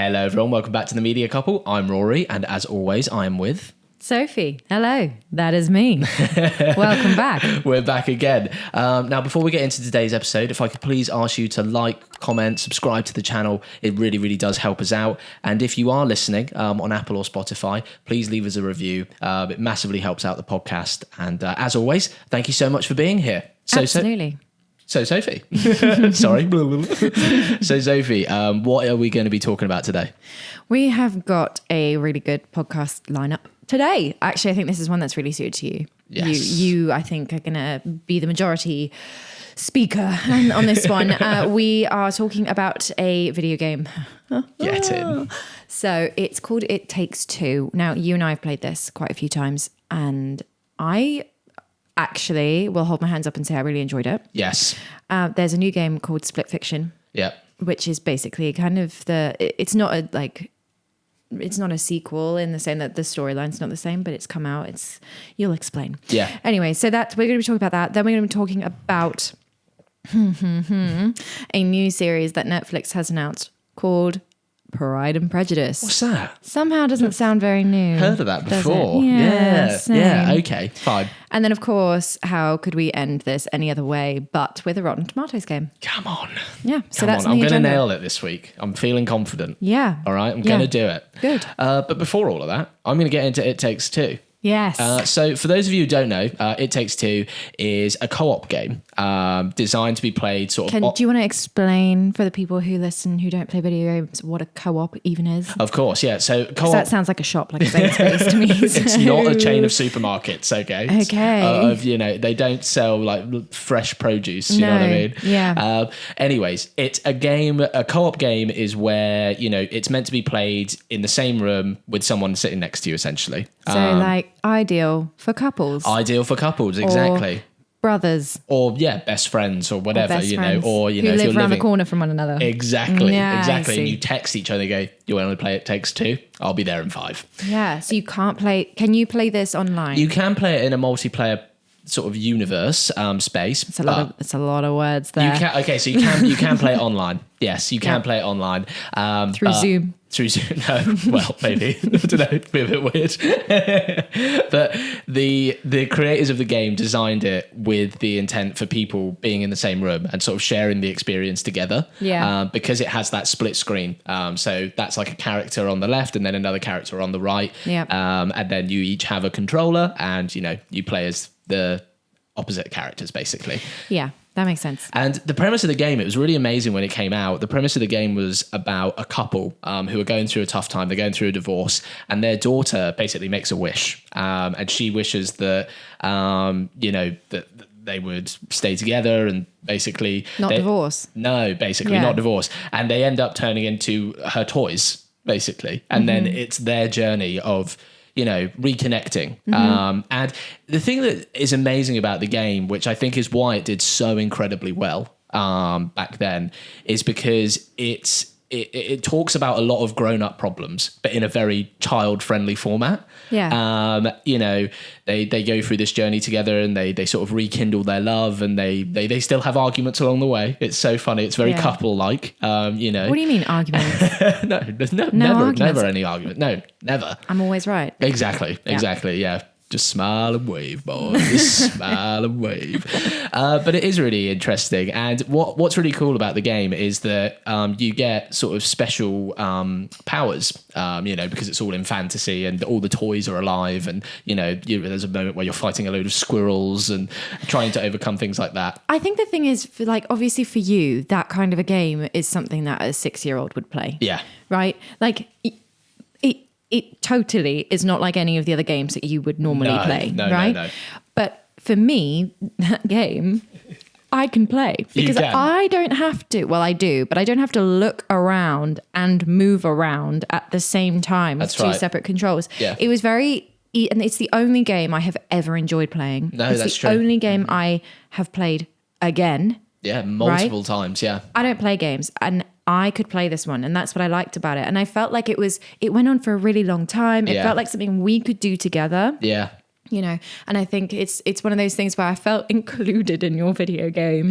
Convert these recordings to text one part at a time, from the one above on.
Hello everyone, welcome back to The Media Couple. I'm Rory, and as always, I am with... Sophie. Hello, that is me. Welcome back. We're back again. Now, before we get into today's episode, if I could please ask you to like, comment, subscribe to the channel. It really, really does help us out. And if you are listening on Apple or Spotify, please leave us a review. It massively helps out the podcast. And as always, thank you so much for being here. Absolutely. So Sophie, sorry. So Sophie, what are we going to be talking about today? We have got a really good podcast lineup today. Actually, I think this is one that's really suited to you. Yes. You I think, are going to be the majority speaker on this one. We are talking about a video game. Get in. So it's called It Takes Two. Now, you and I have played this quite a few times, and I actually will hold my hands up and say I really enjoyed it. Yes. There's a new game called Split Fiction. Yeah. Which is basically kind of it's not a sequel in the same that the storyline's not the same, but it's come out. You'll explain. Yeah. Anyway, so we're going to be talking about that. Then we're going to be talking about a new series that Netflix has announced called Pride and Prejudice. What's that? Somehow doesn't sound very new. Heard of that does before. it? Yeah. Same. Yeah. Okay. Fine. And then, of course, how could we end this any other way but with a Rotten Tomatoes game? Come on. Yeah. So Come that's on. I'm going to nail it this week. I'm feeling confident. Yeah. All right. I'm going to do it. Good. But before all of that, I'm going to get into It Takes Two. Yes. So for those of you who don't know, It Takes Two is a co-op game designed to be played sort of... Do you want to explain for the people who listen who don't play video games what a co-op even is? Of course, yeah. So co-op... That sounds like a shop, like a Sainsbury's to me. It's not a chain of supermarkets, okay? Okay. They don't sell like fresh produce, you know what I mean? Yeah. Anyways, it's a game, a co-op game is where, it's meant to be played in the same room with someone sitting next to you, essentially. So ideal for couples. Ideal for couples, exactly. Or brothers. Or best friends or whatever, friends who if live around the corner from one another. Exactly, Yeah, exactly. And you text each other and go, you want to play It Takes Two? I'll be there in 5. Yeah, so you can't play, can you play this online? You can play it in a multiplayer sort of universe space. It's a lot of words there. So you can play it online. Yes, you can play it online. Through Zoom. Through Zoom, no. Well, maybe. I don't know. It'd be a bit weird. But the creators of the game designed it with the intent for people being in the same room and sort of sharing the experience together. Yeah. Because it has that split screen. So that's like a character on the left and then another character on the right. Yeah. And then you each have a controller and, you play as the opposite characters, basically. Yeah. That makes sense. And the premise of the game, it was really amazing when it came out. The premise of the game was about a couple who are going through a tough time. They're going through a divorce and their daughter basically makes a wish. And she wishes that, that they would stay together and basically... Not divorce. No, basically not divorce. And they end up turning into her toys, basically. And then it's their journey of... reconnecting. And the thing that is amazing about the game, which I think is why it did so incredibly well back then, is because it talks about a lot of grown-up problems, but in a very child-friendly format. Yeah. They go through this journey together and they sort of rekindle their love and they still have arguments along the way. It's so funny. It's very couple-like, What do you mean arguments? No, there's No never arguments. any argument. No, never. I'm always right. Exactly, yeah. Just smile and wave, boys. Smile and wave. But it is really interesting. And what's really cool about the game is that you get sort of special powers, because it's all in fantasy and all the toys are alive. And, there's a moment where you're fighting a load of squirrels and trying to overcome things like that. I think the thing is, obviously for you, that kind of a game is something that a 6-year-old would play. Yeah. Right? It totally is not like any of the other games that you would normally play, right? No. But for me, that game, I can play because I don't have to. Well, I do, but I don't have to look around and move around at the same time with two separate controls. Yeah. It was and it's the only game I have ever enjoyed playing. No, it's that's true. the only game I have played again. Yeah, multiple times, yeah. I don't play games and I could play this one and that's what I liked about it. And I felt like it went on for a really long time. It felt like something we could do together. Yeah. You know, and I think it's one of those things where I felt included in your video game,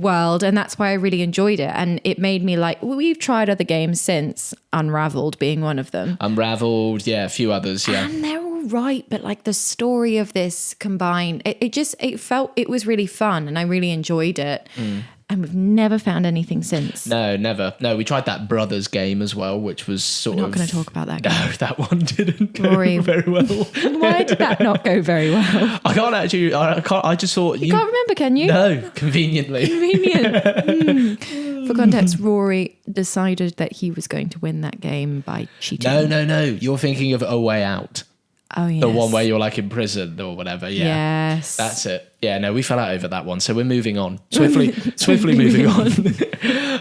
world, and that's why I really enjoyed it. And it made me like, we've tried other games since, Unraveled being one of them. Unraveled, a few others, and they're all right, but like the story of this combined, it felt it was really fun, and I really enjoyed it. And we've never found anything since. No, never. No, we tried that Brothers game as well, which was sort of... We're not going to talk about that game. No, that one didn't go Rory, very well. Why did that not go very well? I can't actually... I just thought... You can't remember, can you? No, conveniently. Convenient. For context, Rory decided that he was going to win that game by cheating. No. You're thinking of A Way Out. Oh, yes. The one where you're like in prison or whatever. Yeah. Yes. That's it. Yeah, no, we fell out over that one. So we're moving on. Swiftly moving on.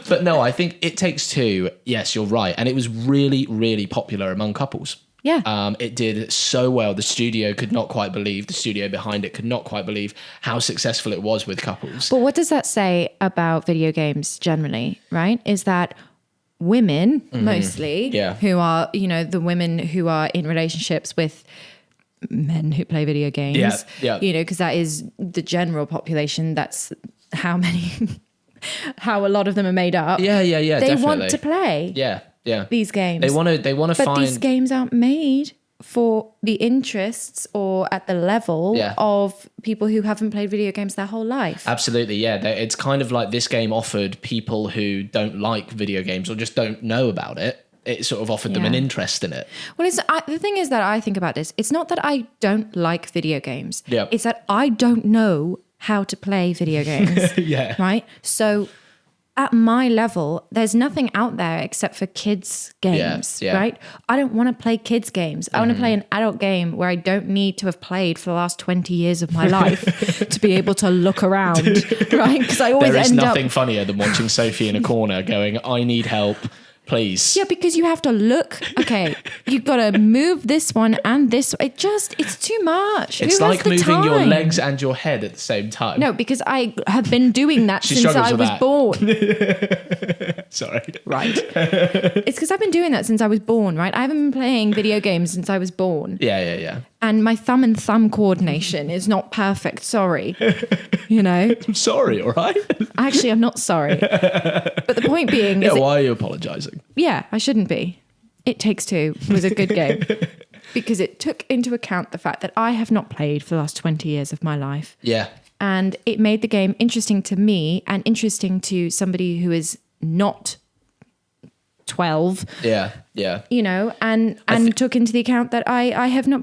But no, I think It Takes Two, yes, you're right. And it was really, really popular among couples. Yeah. It did so well. The studio behind it could not quite believe how successful it was with couples. But what does that say about video games generally, right? Is that women mostly who are, the women who are in relationships with men who play video games, because that is the general population. That's how a lot of them are made up. Yeah, they definitely want to play these games. They want to find... But these games aren't made for the interests or at the level of people who haven't played video games their whole life. Absolutely, yeah. It's kind of like this game offered people who don't like video games or just don't know about it. It sort of offered them an interest in it. Well, the thing is that I think about this. It's not that I don't like video games. Yeah. It's that I don't know how to play video games. Right? So at my level, there's nothing out there except for kids games, right? I don't want to play kids games. I want to play an adult game where I don't need to have played for the last 20 years of my life to be able to look around, right? Because I always there is nothing funnier than watching Sophie in a corner going, I need help. Please. Yeah, because you have to look. Okay, you've got to move this one and this. It's too much. It's like moving your legs and your head at the same time. No, because I have been doing that since I was born. Sorry. Right. It's because I've been doing that since I was born, right? I haven't been playing video games since I was born. Yeah. And my thumb and thumb coordination is not perfect. Sorry. I'm sorry, all right? Actually, I'm not sorry. But the point being is... why are you apologising? Yeah, I shouldn't be. It Takes Two was a good game because it took into account the fact that I have not played for the last 20 years of my life. Yeah. And it made the game interesting to me and interesting to somebody who is not 12. Yeah. And took into the account that I have not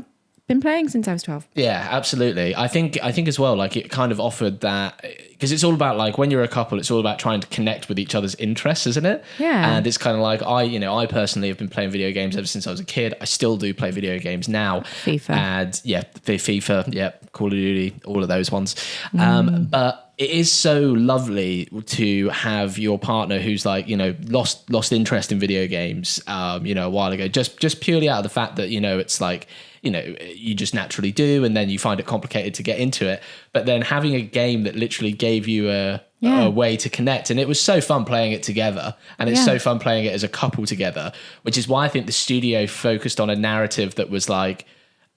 been playing since I was 12. Yeah, absolutely. I think as well, like it kind of offered that, because it's all about like when you're a couple, it's all about trying to connect with each other's interests, isn't it? Yeah. And it's kind of like I personally have been playing video games ever since I was a kid. I still do play video games now. FIFA. And FIFA, Call of Duty, all of those ones. But it is so lovely to have your partner who's like, lost interest in video games, a while ago, just purely out of the fact that, it's like, you just naturally do, and then you find it complicated to get into it. But then having a game that literally gave you a way to connect, and it was so fun playing it together, and it's so fun playing it as a couple together, which is why I think the studio focused on a narrative that was like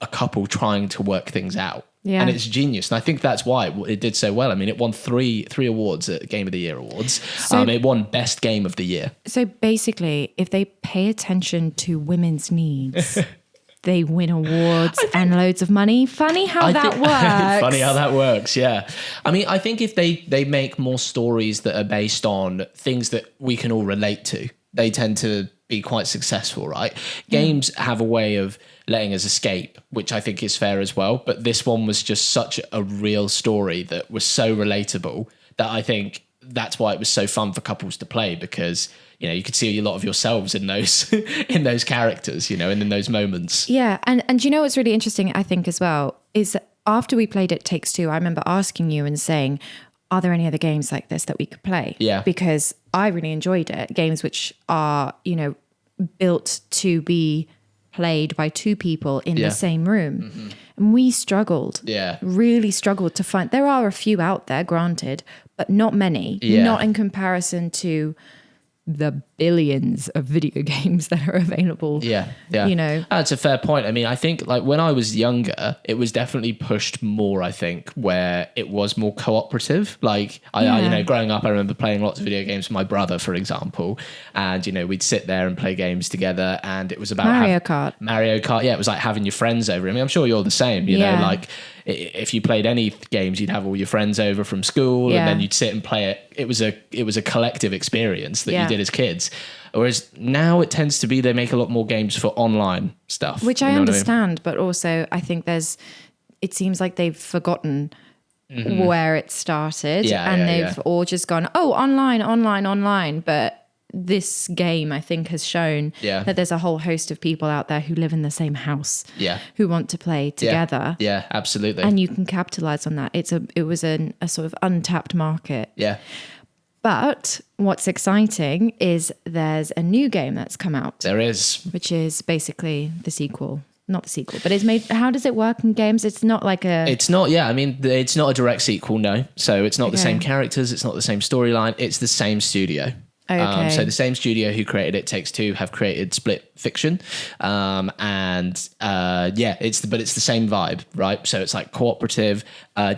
a couple trying to work things out. Yeah. And it's genius. And I think that's why it did so well. I mean, it won three awards at Game of the Year Awards. So, it won Best Game of the Year. So basically, if they pay attention to women's needs... They win awards and loads of money. Funny how that works. Funny how that works, yeah. I mean, I think if they make more stories that are based on things that we can all relate to, they tend to be quite successful, right? Games have a way of letting us escape, which I think is fair as well. But this one was just such a real story that was so relatable that I think that's why it was so fun for couples to play, because... you could see a lot of yourselves in those in those characters, and in those moments. Yeah, and what's really interesting, I think, as well, is that after we played It Takes Two, I remember asking you and saying, are there any other games like this that we could play? Yeah. Because I really enjoyed it. Games which are, built to be played by two people in the same room. Mm-hmm. And we struggled. Yeah. Really struggled to find... There are a few out there, granted, but not many. Yeah. Not in comparison to... the billions of video games that are available. Yeah. That's a fair point. I mean, I think like when I was younger, it was definitely pushed more, I think, where it was more cooperative. Like I growing up, I remember playing lots of video games with my brother, for example, and we'd sit there and play games together, and it was about Mario Kart. Yeah, it was like having your friends over. I mean, I'm sure you're the same, you know, like if you played any games, you'd have all your friends over from school and then you'd sit and play it. It was a collective experience that you did as kids. Whereas now it tends to be they make a lot more games for online stuff. Which I understand, but also I think it seems like they've forgotten where it started they've all just gone, online. But this game, I think, has shown that there's a whole host of people out there who live in the same house who want to play together. Yeah, absolutely. And you can capitalize on that. It was a sort of untapped market. Yeah. But what's exciting is there's a new game that's come out. There is. Which is basically the sequel. Not the sequel, but it's made. How does it work in games? It's not like a. It's not. Yeah, I mean, it's not a direct sequel. No, so it's not the same characters. It's not the same storyline. It's the same studio. Okay. So the same studio who created It Takes Two have created Split Fiction, it's the same vibe, right? So it's like cooperative,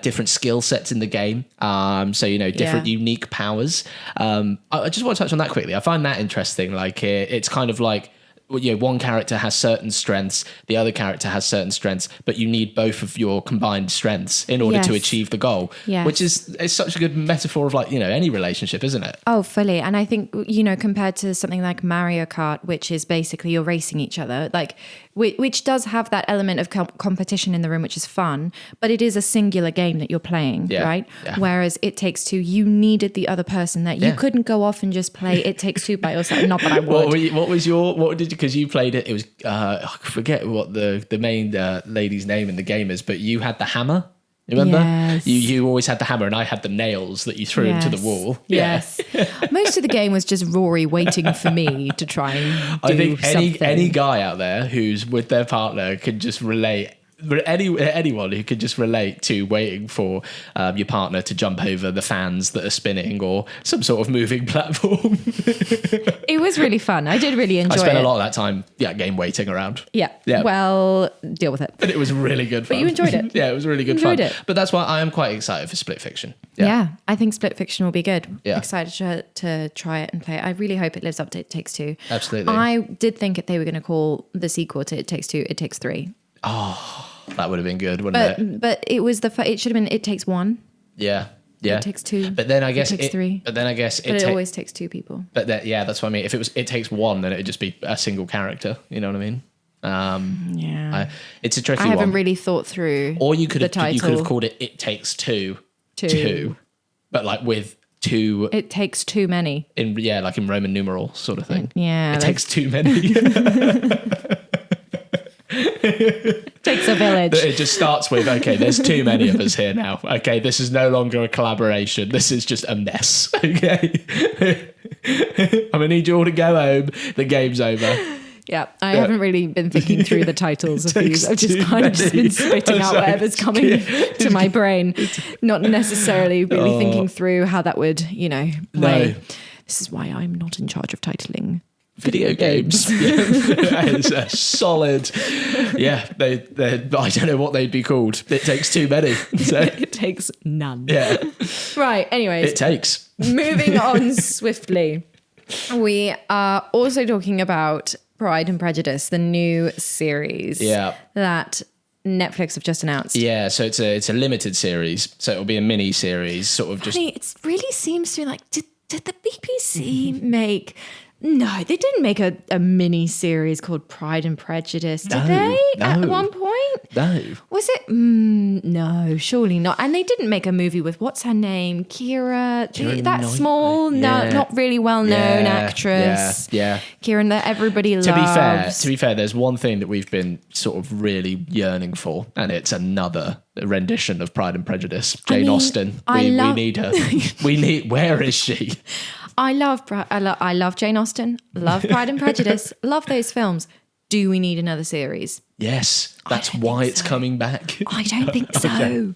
different skill sets in the game. Different unique powers. I just want to touch on that quickly. I find that interesting. Like it's kind of like, one character has certain strengths, the other character has certain strengths, but you need both of your combined strengths in order to achieve the goal, which is such a good metaphor of like, any relationship, isn't it? Oh, fully. And I think, compared to something like Mario Kart, which is basically you're racing each other, like which does have that element of competition in the room, which is fun, but it is a singular game that you're playing, right? Yeah. Whereas It Takes Two, you needed the other person that you couldn't go off and just play It Takes Two by yourself. Not that I would. Because you played it, it was, I forget what the main lady's name in the game is, but you had the hammer. Remember? Yes. You always had the hammer and I had the nails that you threw into the wall. Yes. Most of the game was just Rory waiting for me to try and do something. Any guy out there who's with their partner can just relate. Anyone who could just relate to waiting for your partner to jump over the fans that are spinning or some sort of moving platform. It was really fun. I did really enjoy it. I spent a lot of that time, game waiting around. Yeah. Well, deal with it. But it was really good fun. But you enjoyed it. Yeah, it was really good fun. But that's why I am quite excited for Split Fiction. Yeah, I think Split Fiction will be good. Yeah. Excited to try it and play it. I really hope it lives up to It Takes Two. Absolutely. I did think they were going to call the sequel to It Takes Two, It Takes Three. Oh, that would have been good, wouldn't it? But it was it should have been It Takes One. Yeah. It Takes Two. But then I guess It Takes Three. But then I guess it always takes two people. But that's what I mean. If it was It Takes One, then it'd just be a single character. You know what I mean? It's a tricky one. I haven't really thought through. Or you could have called it It Takes Two. But like with two. It takes too many. Like in Roman numeral sort of thing. Yeah. It takes too many. Takes a village. It just starts with, okay, there's too many of us here now. Okay, this is no longer a collaboration. This is just a mess. Okay. I'm going to need you all to go home. The game's over. Yeah, I haven't really been thinking through the titles of these. I've just kind of just been spitting out whatever's coming to my brain, not necessarily really thinking through how that would, play. No. This is why I'm not in charge of titling video games. It's a solid. Yeah, they I don't know what they'd be called. It takes too many. So. It takes none. Yeah. Right. Anyways, it takes. Moving on swiftly, we are also talking about Pride and Prejudice, the new series. Yeah. That Netflix have just announced. Yeah, so it's a limited series. So it'll be a mini series, sort of just. It really seems to be like, did the BBC make? No, they didn't make a mini series called Pride and Prejudice, did they? No. At one point? No. Was it? No, surely not. And they didn't make a movie with, what's her name? Keira small, not really well-known actress. Yeah. Keira that everybody loves. To be fair, there's one thing that we've been sort of really yearning for, and it's another rendition of Pride and Prejudice. Jane Austen. We need her. Where is she? I love Jane Austen, love Pride and Prejudice, love those films. Do we need another series? Yes, that's why it's coming back. I don't think so.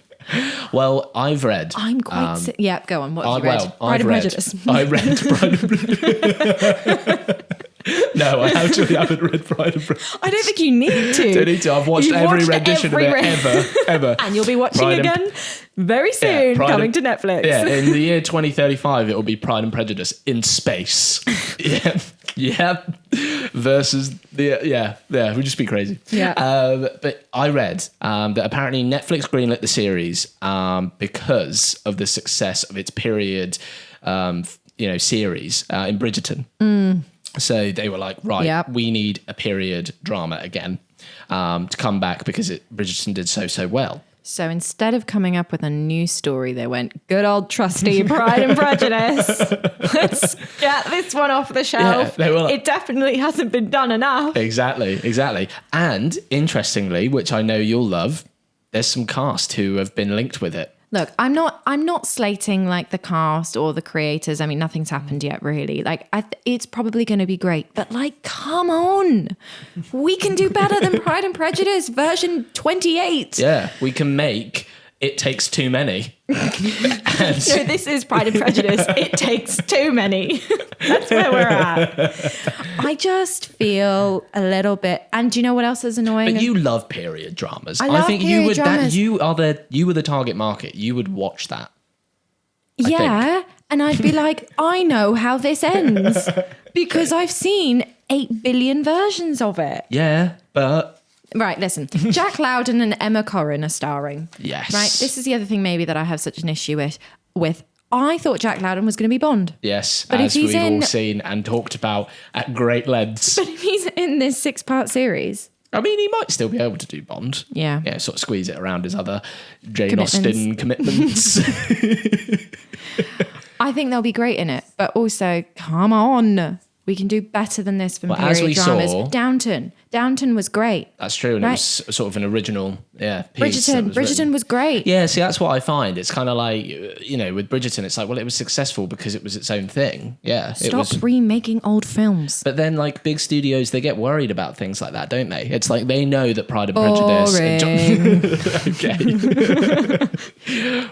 Well, I've read. I'm quite. Yeah, go on. What have you read? Pride and Prejudice. I read Pride and Prejudice. No, I actually haven't read Pride and Prejudice. I don't think you need to. Don't need to. I've watched every rendition of it ever. And you'll be watching again very soon, coming to Netflix. Yeah, in the year 2035, it will be Pride and Prejudice in space. Yeah. Versus we'd just be crazy. Yeah. But I read that apparently Netflix greenlit the series because of the success of its period, series in Bridgerton. So they were like, right, we need a period drama again to come back because Bridgerton did so well. So instead of coming up with a new story, they went, good old trusty Pride and Prejudice. Let's get this one off the shelf. Yeah, it definitely hasn't been done enough. Exactly. And interestingly, which I know you'll love, there's some cast who have been linked with it. Look, I'm not slating like the cast or the creators. I mean, nothing's happened yet, really. Like, it's probably going to be great, but like, come on, we can do better than Pride and Prejudice version 28. Yeah, we can make It Takes Too Many. No, this is Pride and Prejudice. It takes too many. That's where we're at. I just feel a little bit. And do you know what else is annoying? But you love period dramas. I think you would. You were the target market. You would watch that. Yeah, and I'd be like, I know how this ends because I've seen 8 billion versions of it. Yeah, but. Right, listen. Jack Lowden and Emma Corrin are starring. Yes. Right, this is the other thing maybe that I have such an issue with. I thought Jack Lowden was going to be Bond. Yes, but as we've all seen and talked about at great lengths. But if he's in this 6-part series... I mean, he might still be able to do Bond. Yeah. Yeah, sort of squeeze it around his other Jane Austen commitments. I think they'll be great in it, but also, come on. We can do better than this from period dramas. Downton was great. That's true, and it was sort of an original, piece. Bridgerton was great. Yeah, see, that's what I find. It's kind of like, with Bridgerton, it's like, well, it was successful because it was its own thing. Yeah. Stop remaking old films. But then, like, big studios, they get worried about things like that, don't they? It's like they know that Pride and Prejudice... Okay.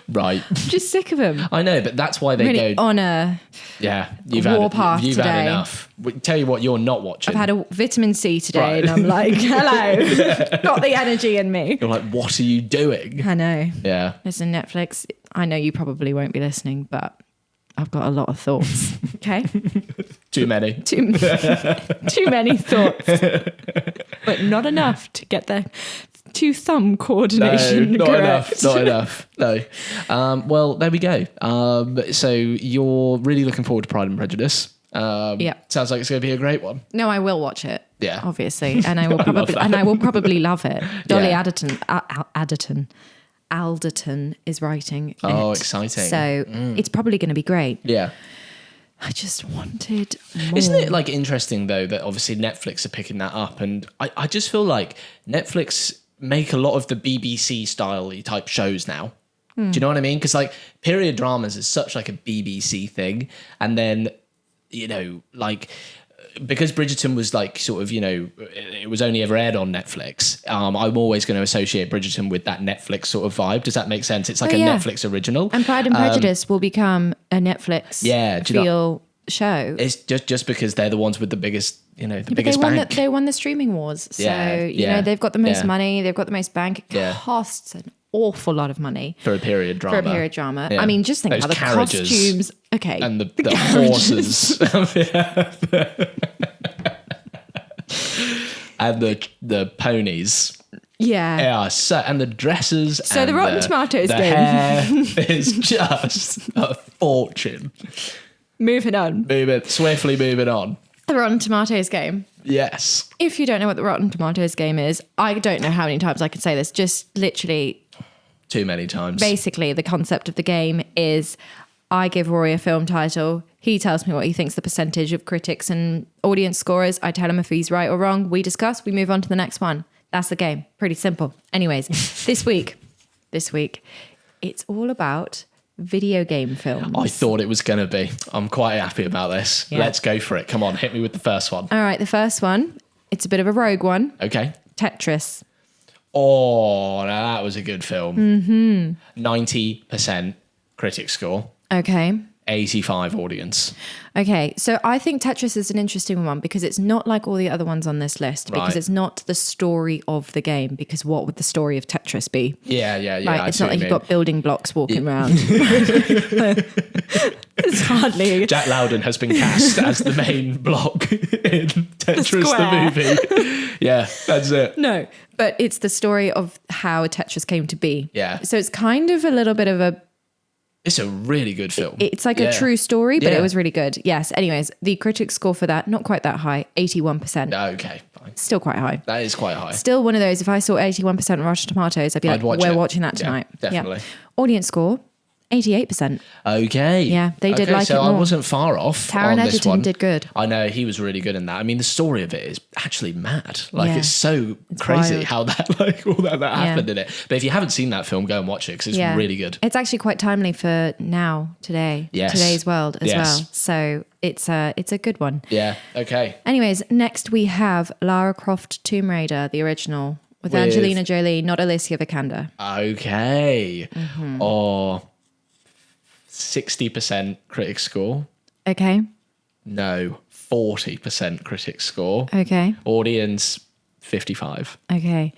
Right. I'm just sick of them. I know, but that's why they really go... on a warpath You've today. had enough. Tell you what, you're not watching. I've had a vitamin C today, and I'm like, hello, got the energy in me. You're like, what are you doing? I know. Yeah. Listen, Netflix, I know you probably won't be listening, but I've got a lot of thoughts. Okay. Too many. Too many thoughts, but not enough to get the 2 thumb coordination correct. Not enough. No. Well, there we go. So you're really looking forward to Pride and Prejudice. Sounds like it's going to be a great one. No, I will watch it. Yeah, obviously, and I will probably love it. Dolly Alderton is writing. Oh, exciting! So it's probably going to be great. Yeah. I just wanted more. Isn't it like interesting though that obviously Netflix are picking that up, and I just feel like Netflix make a lot of the BBC style type shows now. Do you know what I mean? Because like period dramas is such like a BBC thing, and then because Bridgerton was like sort of, it was only ever aired on Netflix. I'm always going to associate Bridgerton with that Netflix sort of vibe. Does that make sense? It's like a Netflix original. And Pride and Prejudice will become a Netflix show. It's just because they're the ones with the biggest, biggest bank. They won the streaming wars. So, they've got the most money. They've got the most bank. It costs an awful lot of money. For a period drama. Yeah. I mean, just think about the costumes. Okay. And the horses. And the ponies. Yeah. And the dresses. So and the Rotten Tomatoes the game. Hair is just a fortune. Swiftly moving on. The Rotten Tomatoes game. Yes. If you don't know what the Rotten Tomatoes game is, I don't know how many times I can say this. Just literally. Too many times. Basically, the concept of the game is I give Rory a film title. He tells me what he thinks the percentage of critics and audience score is. I tell him if he's right or wrong. We discuss. We move on to the next one. That's the game. Pretty simple. Anyways, this week, it's all about video game films. I thought it was going to be. I'm quite happy about this. Yeah. Let's go for it. Come on, hit me with the first one. All right, the first one. It's a bit of a rogue one. Okay. Tetris. Oh, now that was a good film. 90% critic score. Okay. 85 audience. Okay, so I think Tetris is an interesting one because it's not like all the other ones on this list because Right. it's not the story of the game, because what would the story of Tetris be? Yeah. Right, it's not like you've got building blocks walking around. It's hardly... Jack Lowden has been cast as the main block in Tetris the movie. Yeah, that's it. No, but it's the story of how Tetris came to be. Yeah. So it's kind of a little bit of a... It's a really good film. It's like a true story, but Yeah. it was really good. Yes. Anyways, the critics score for that, not quite that high, 81%. Okay, fine. Still quite high. That is quite high. Still one of those, if I saw 81% on Rotten Tomatoes, I'd be like, watch we're it. watching that tonight. Yeah, definitely. Audience score, 88%. Okay. Yeah, they did like so it more. I wasn't far off. Taron on this Egerton one. did good. I know, he was really good in that. I mean, the story of it is actually mad. Like, Yeah. it's so crazy wild. how that, like, all that happened in it. But if you haven't seen that film, go and watch it because it's really good. It's actually quite timely for today's world as well. So it's a good one. Yeah. Okay. Anyways, next we have Lara Croft Tomb Raider, the original, with Angelina Jolie, not Alicia Vikander. Okay. Mm-hmm. Or 60% critic score. Okay. No, 40% critic score. Okay. Audience 55. Okay.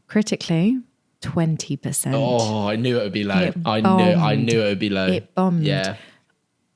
Critically, 20%. Oh, I knew it would be low. It I bombed. knew it would be low. It bombed. Yeah.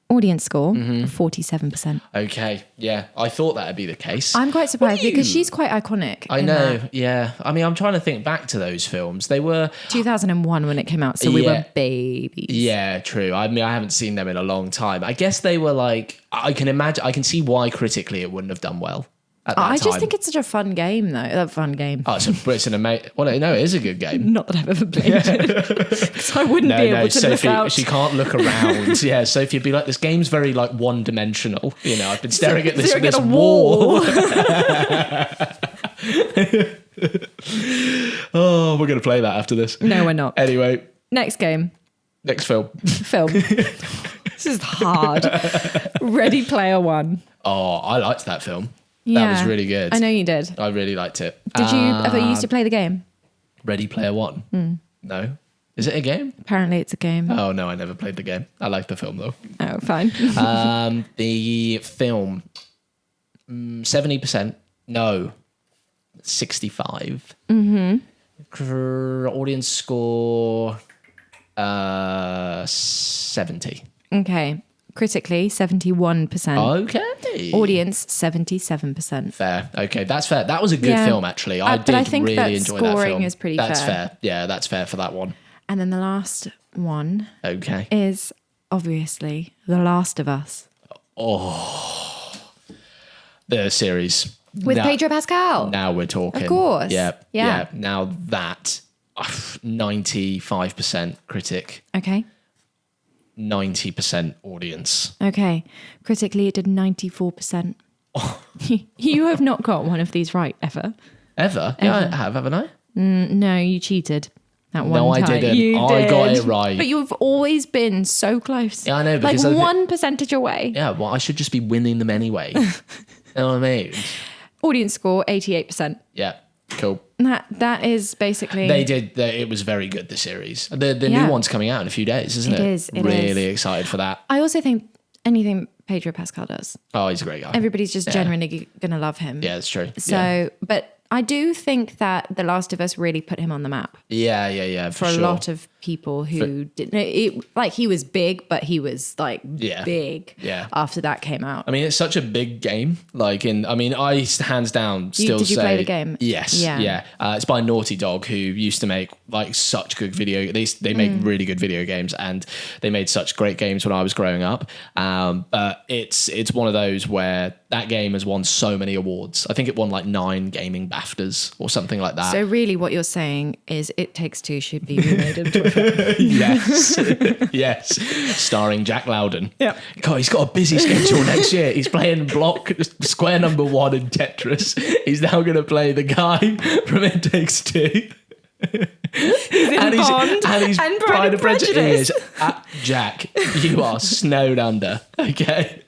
Audience score, Mm-hmm. 47%. Okay. Yeah. I thought that would be the case. I'm quite surprised because she's quite iconic. I in know. that. Yeah. I mean, I'm trying to think back to those films. They were 2001 when it came out, so we Yeah. were babies. Yeah, true. I mean, I haven't seen them in a long time. I guess they were like, I can see why critically it wouldn't have done well at that I time. just think it's such a fun game, though. A fun game. Oh, it's an amazing... Well, no, it is a good game. Not that I've ever played it. Because I wouldn't be able to Sophie, look out. she can't look around. Yeah, Sophie would be like, this game's very like one-dimensional. You know, I've been staring at this wall. Oh, we're going to play that after this. No, we're not. Anyway, Next game. next film. Film. This is hard. Ready Player One. Oh, I liked that film. That was really good. I know you did. I really liked it. Did you ever used to play the game? Ready Player One? No. Is it a game? Apparently it's a game. Oh, no, I never played the game. I like the film, though. Oh, fine. The film, 70%. No, 65. Audience score, 70. Okay. Critically, 71%. Okay. Audience, 77%. Fair. Okay, that's fair. That was a good film, actually. I but I did think really that enjoy that film. scoring is pretty That's fair. fair. Yeah, that's fair for that one. And then the last one Okay. is obviously The Last of Us. The series. With Pedro Pascal. Now we're talking. Of course. Yeah. Now that 95% critic, Okay. 90% audience. Okay. Critically, it did 94%. You have not got one of these right ever. Ever? Yeah, I have, haven't I? No, you cheated. That one No, I time. didn't. You I got did. it right. But you've always been so close. Yeah, I know. Like Because 1% away. yeah, well, I should just be winning them anyway. You know what I mean? Audience score, 88%. Yeah, cool. That is basically... It was very good, the series. The Yeah. new one's coming out in a few days, isn't it? It is, it really excited for that. I also think anything Pedro Pascal does, Oh, he's a great guy. everybody's just genuinely going to love him. Yeah, that's true. So, but I do think that The Last of Us really put him on the map Yeah, for a sure. lot of people who didn't. Like he was big, but he was like big. Yeah. After that came out. I mean, it's such a big game. I hands down still did you say... play the game? Yes. Yeah. Yeah. It's by Naughty Dog, who used to make like such good video... They make really good video games, and they made such great games when I was growing up. But it's one of those where that game has won so many awards. I think it won like 9 gaming BAFTAs or something like that. So really what you're saying is It Takes Two should be remade into a film. Yes. Yes. Starring Jack Lowden. Yeah. God, he's got a busy schedule next year. He's playing square number 1 in Tetris. He's now going to play the guy from It Takes Two. He's in Bond and Pride and Prejudice. Jack, you are snowed under. Okay.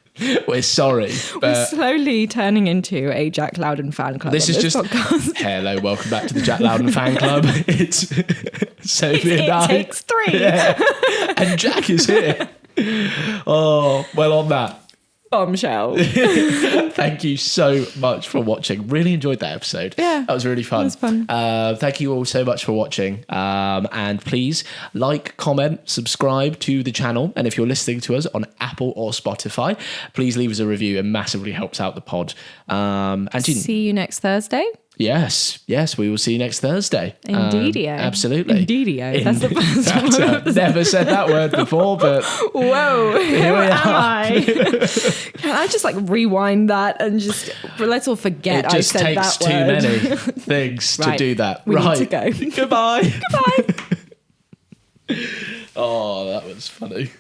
We're sorry. We're But slowly turning into a Jack Lowden fan club. this is just podcast. Hello, welcome back to the Jack Lowden fan club. It's Sophie and I. It takes 3. Yeah. And Jack is here. Oh, well, on that. Bombshell. Thank you so much for watching. Really enjoyed that episode. Yeah. That was really fun. It was fun. Thank you all so much for watching. And please like, comment, subscribe to the channel. And if you're listening to us on Apple or Spotify, please leave us a review. It massively helps out the pod. And see you next Thursday. Yes, we will see you next Thursday. Indeedio. Absolutely. Indeedio. That's the first one. Never said that word before, but whoa, here we am are. I? Can I just rewind that and just let's all forget It just I said takes that too word. many things to do that. We right. need to go. Goodbye. Goodbye. Oh, that was funny.